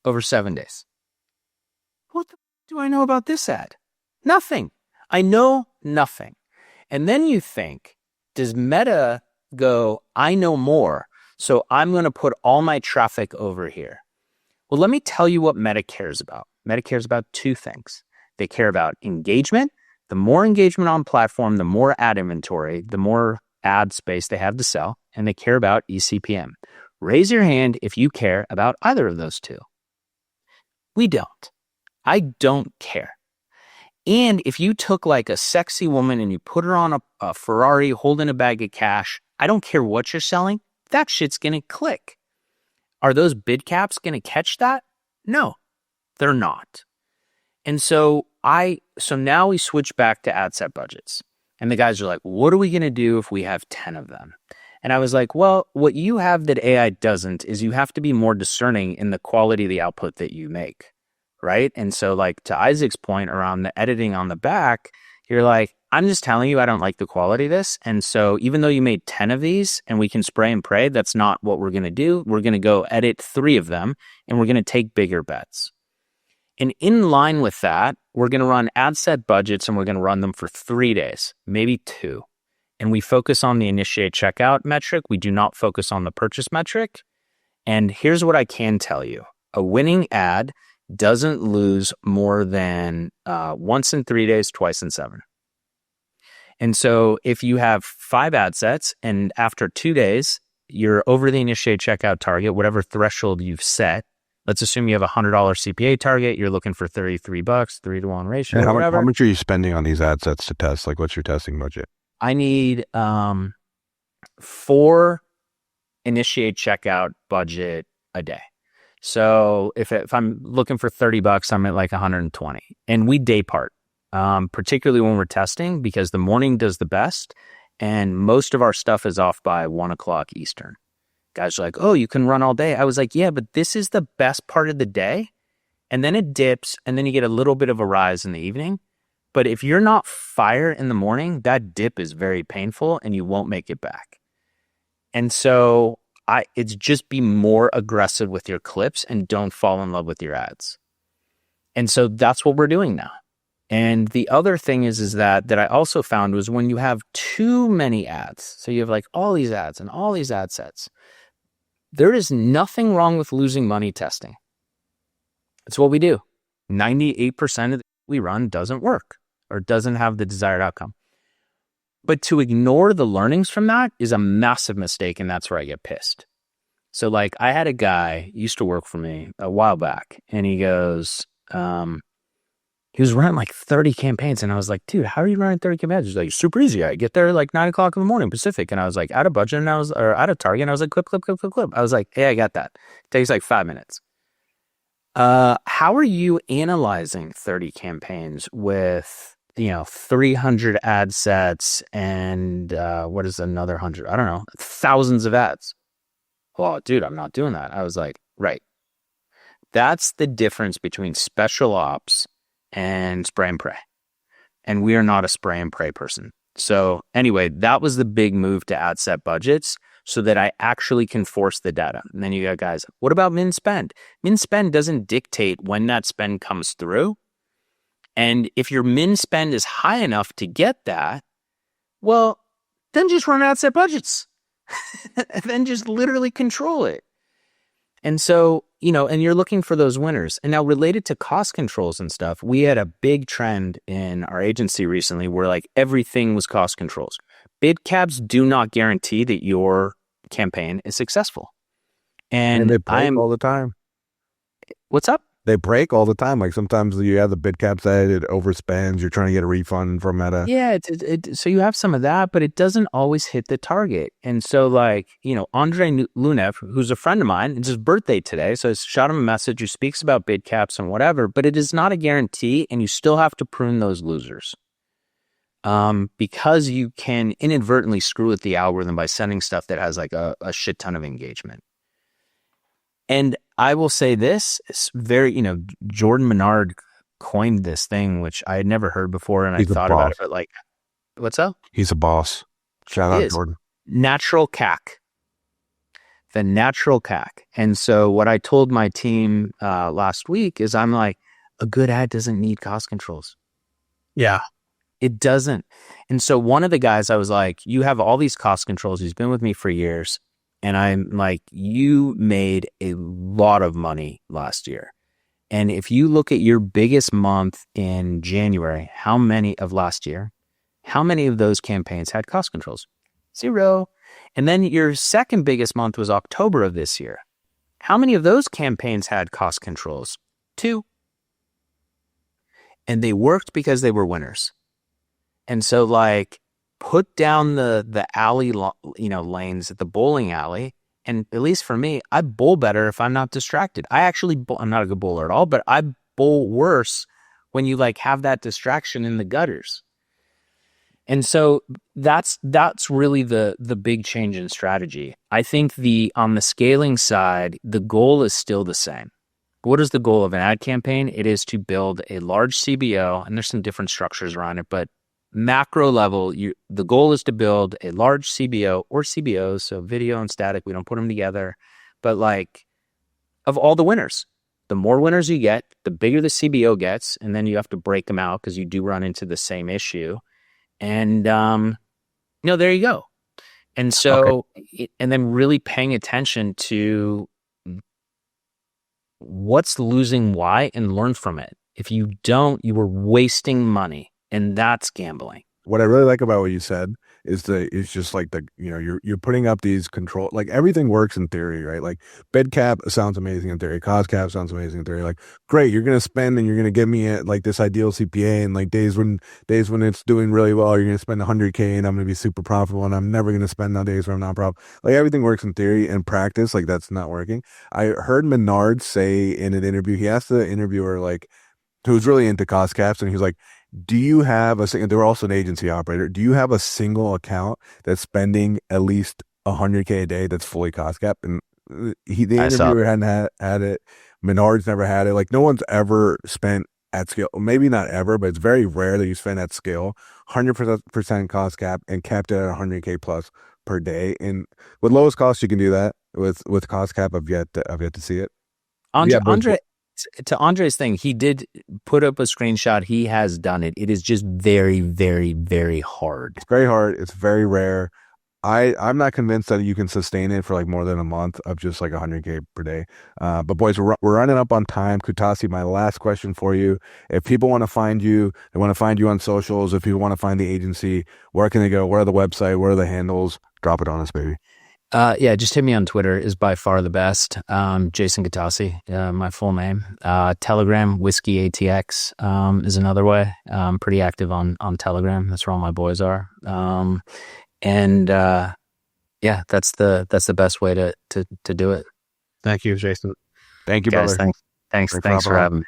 over 7 days. What do I know about this ad? Nothing. I know nothing. And then you think, does Meta go, I know more, so I'm going to put all my traffic over here? Well, let me tell you what Meta cares about. Meta cares about two things. They care about engagement. The more engagement on platform, the more ad inventory, the more ad space they have to sell, and they care about eCPM. Raise your hand if you care about either of those two. We don't. I don't care. And if you took like a sexy woman and you put her on a Ferrari holding a bag of cash, I don't care what you're selling, that shit's going to click. Are those bid caps going to catch that? No, they're not. And so now we switch back to ad set budgets. And the guys are like, what are we going to do if we have 10 of them? And I was like, well, what you have that AI doesn't is you have to be more discerning in the quality of the output that you make, right? And so like to Isaac's point around the editing on the back, you're like, I'm just telling you I don't like the quality of this. And so even though you made 10 of these and we can spray and pray, that's not what we're going to do. We're going to go edit 3 of them and we're going to take bigger bets. And in line with that, we're going to run ad set budgets and we're going to run them for 3 days, maybe 2. And we focus on the initiate checkout metric. We do not focus on the purchase metric. And here's what I can tell you. A winning ad doesn't lose more than once in 3 days, twice in 7. And so if you have 5 ad sets and after 2 days, you're over the initiate checkout target, whatever threshold you've set. Let's assume you have a $100 CPA target. You're looking for $33, 3-to-1 ratio. And how much are you spending on these ad sets to test? Like, what's your testing budget? I need 4 initiate checkout budget a day. So if I'm looking for $30, I'm at like 120. And we day part, particularly when we're testing, because the morning does the best. And most of our stuff is off by 1 o'clock Eastern. Guys are like, oh, you can run all day. I was like, yeah, but this is the best part of the day. And then it dips and then you get a little bit of a rise in the evening. But if you're not fire in the morning, that dip is very painful and you won't make it back. And so it's just be more aggressive with your clips and don't fall in love with your ads. And so that's what we're doing now. And the other thing is that I also found was when you have too many ads, so you have like all these ads and all these ad sets, there is nothing wrong with losing money testing. It's what we do. 98% of the we run doesn't work or doesn't have the desired outcome. But to ignore the learnings from that is a massive mistake, and that's where I get pissed. So like I had a guy used to work for me a while back, and he goes, he was running like 30 campaigns, and I was like, dude, how are you running 30 campaigns? He's like, super easy. I get there like 9 o'clock in the morning Pacific, and I was like, out of budget, and or out of target, and I was like, clip. I was like, hey, I got that. It takes like 5 minutes. How are you analyzing 30 campaigns with 300 ad sets and what is another 100? I don't know, thousands of ads. Well, dude, I'm not doing that. I was like, right. That's the difference between special ops and spray and pray. And we are not a spray and pray person. So anyway, that was the big move to ad set budgets so that I actually can force the data. And then you got guys, what about min spend? Min spend doesn't dictate when that spend comes through. And if your min spend is high enough to get that, well, then just run ad set budgets. And then just literally control it. And so, and you're looking for those winners. And now related to cost controls and stuff, we had a big trend in our agency recently where like everything was cost controls. Bid caps do not guarantee that your campaign is successful. And they break all the time. What's up? They break all the time. Like sometimes you have the bid cap set, it overspends. You're trying to get a refund from Meta. Yeah, so you have some of that, but it doesn't always hit the target. And so like, Andrei Lunev, who's a friend of mine, it's his birthday today. So I shot him a message who speaks about bid caps and whatever, but it is not a guarantee. And you still have to prune those losers. Because you can inadvertently screw with the algorithm by sending stuff that has like a shit ton of engagement. And I will say this, it's very, Jordan Menard coined this thing, which I had never heard before. And I thought about it, but like, what's up? He's a boss. Shout out Jordan. Natural CAC. The natural CAC. And so what I told my team last week is I'm like, a good ad doesn't need cost controls. Yeah. It doesn't. And so one of the guys, I was like, you have all these cost controls. He's been with me for years. And I'm like, you made a lot of money last year. And if you look at your biggest month in January, how many of last year, how many of those campaigns had cost controls? 0. And then your second biggest month was October of this year. How many of those campaigns had cost controls? 2. And they worked because they were winners. And so like, put down the alley, lanes at the bowling alley. And at least for me, I bowl better if I'm not distracted. I'm not a good bowler at all, but I bowl worse when you like have that distraction in the gutters. And so that's really the big change in strategy. I think on the scaling side, the goal is still the same. what is the goal of an ad campaign? It is to build a large CBO, and there's some different structures around it, but macro level, the goal is to build a large CBO or CBOs, so video and static, we don't put them together, but like of all the winners. The more winners you get, the bigger the CBO gets, and then you have to break them out because you do run into the same issue. And, there you go. And so, and then really paying attention to what's losing why and learn from it. If you don't, you are wasting money, and that's gambling. What I really like about what you said is just like you're putting up these control, like everything works in theory, right? Like bed cap sounds amazing in theory, cost cap sounds amazing in theory. Like great, you're gonna spend and you're gonna give me like this ideal CPA, and like days when it's doing really well, you're gonna spend $100K and I'm gonna be super profitable, and I'm never gonna spend on days where I'm not profitable. Like everything works in theory. In practice, like that's not working. I heard Menard say in an interview, he asked the interviewer like who's really into cost caps, and he was like, do you have they were also an agency operator. Do you have a single account that's spending at least $100K a day that's fully cost capped? And the interviewer hadn't had it. Menard's never had it. Like no one's ever spent at scale. Maybe not ever, but it's very rare that you spend at scale 100% cost cap and capped it at 100K plus per day. And with lowest cost, you can do that. With cost cap, I've yet to see it. Andre, to Andre's thing, he did put up a screenshot. He has done it. It is just very, very, very hard. It's very hard. It's very rare. I'm not convinced that you can sustain it for like more than a month of just like 100K per day. But boys, we're running up on time. Kutasi, my last question for you. If people want to find you, they want to find you on socials. If people want to find the agency, where can they go? Where are the website? Where are the handles? Drop it on us, baby. Just hit me on Twitter is by far the best. Jason Kutasi, my full name. Telegram, Whiskey ATX, is another way. I'm pretty active on Telegram. That's where all my boys are. That's the best way to do it. Thank you, Jason. Thank you, brother. Guys, thanks for having me.